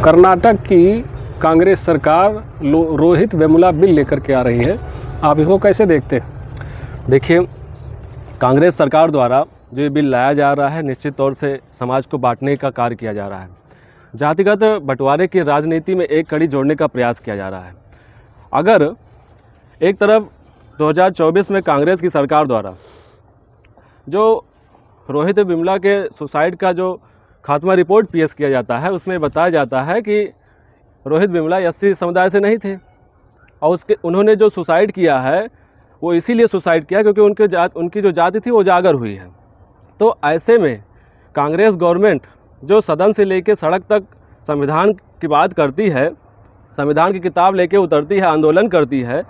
कर्नाटक की कांग्रेस सरकार रोहित वेमुला बिल लेकर के आ रही है, आप इसको कैसे देखते हैं? देखिए, कांग्रेस सरकार द्वारा जो ये बिल लाया जा रहा है, निश्चित तौर से समाज को बांटने का कार्य किया जा रहा है। जातिगत बंटवारे की राजनीति में एक कड़ी जोड़ने का प्रयास किया जा रहा है। अगर एक तरफ 2024 में कांग्रेस की सरकार द्वारा जो रोहित वेमुला के सुसाइड का जो खात्मा रिपोर्ट पेश किया जाता है, उसमें बताया जाता है कि रोहित वेमुला एससी समुदाय से नहीं थे और उन्होंने जो सुसाइड किया है वो इसीलिए सुसाइड किया क्योंकि उनकी जो जाति थी वो उजागर हुई है। तो ऐसे में कांग्रेस गवर्नमेंट जो सदन से लेकर सड़क तक संविधान की बात करती है, संविधान की किताब लेके उतरती है, आंदोलन करती है,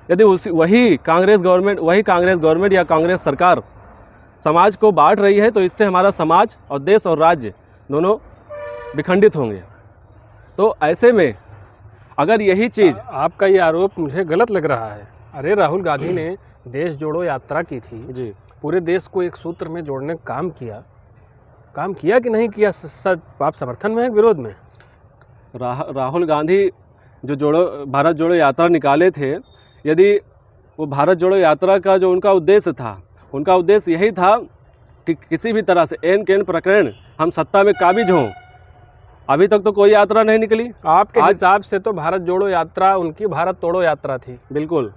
यदि वही कांग्रेस गवर्नमेंट या कांग्रेस सरकार समाज को बांट रही है तो इससे हमारा समाज और देश और राज्य दोनों विखंडित होंगे। तो ऐसे में अगर यही चीज़ आपका ये आरोप मुझे गलत लग रहा है। अरे राहुल गांधी ने देश जोड़ो यात्रा की थी जी, पूरे देश को एक सूत्र में जोड़ने का काम किया कि नहीं किया? आप समर्थन में है विरोध में? राहुल गांधी जो भारत जोड़ो यात्रा निकाले थे, यदि वो भारत जोड़ो यात्रा का जो उनका उद्देश्य यही था कि किसी भी तरह से एन के एन प्रकरण हम सत्ता में काबिज हों। अभी तक तो कोई यात्रा नहीं निकली। आपके हिसाब से तो भारत जोड़ो यात्रा उनकी भारत तोड़ो यात्रा थी। बिल्कुल।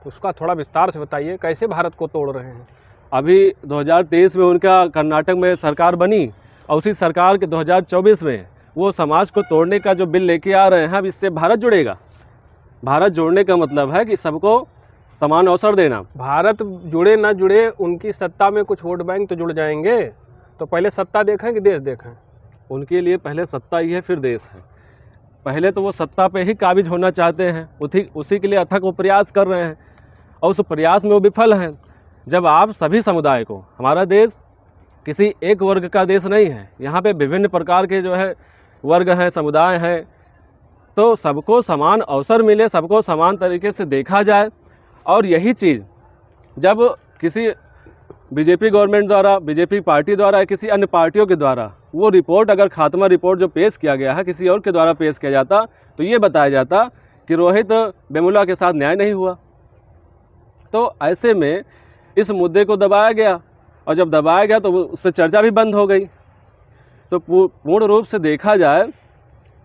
तो उसका थोड़ा विस्तार से बताइए, कैसे भारत को तोड़ रहे हैं? अभी 2023 में उनका कर्नाटक में सरकार बनी और उसी सरकार के 2024 में वो समाज को तोड़ने का जो बिल लेके आ रहे हैं, अब इससे भारत जुड़ेगा। भारत जोड़ने का मतलब है कि सबको समान अवसर देना। भारत जुड़े ना जुड़े, उनकी सत्ता में कुछ वोट बैंक तो जुड़ जाएंगे। तो पहले सत्ता देखें कि देश देखें? उनके लिए पहले सत्ता ही है, फिर देश है। पहले तो वो सत्ता पे ही काबिज होना चाहते हैं, उसी के लिए अथक वो प्रयास कर रहे हैं और उस प्रयास में वो विफल हैं। जब आप सभी समुदाय को, हमारा देश किसी एक वर्ग का देश नहीं है, यहाँ पे विभिन्न प्रकार के जो है वर्ग हैं, समुदाय हैं, तो सबको समान अवसर मिले, सबको समान तरीके से देखा जाए। और यही चीज़ जब किसी बीजेपी गवर्नमेंट द्वारा, बीजेपी पार्टी द्वारा या किसी अन्य पार्टियों के द्वारा वो रिपोर्ट, अगर खात्मा रिपोर्ट जो पेश किया गया है किसी और के द्वारा पेश किया जाता, तो ये बताया जाता कि रोहित वेमुला के साथ न्याय नहीं हुआ। तो ऐसे में इस मुद्दे को दबाया गया और जब दबाया गया तो उस पर चर्चा भी बंद हो गई। तो पूर्ण रूप से देखा जाए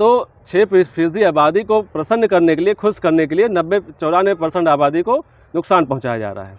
तो 6% आबादी को प्रसन्न करने के लिए, खुश करने के लिए 94% आबादी को नुकसान पहुंचाया जा रहा है।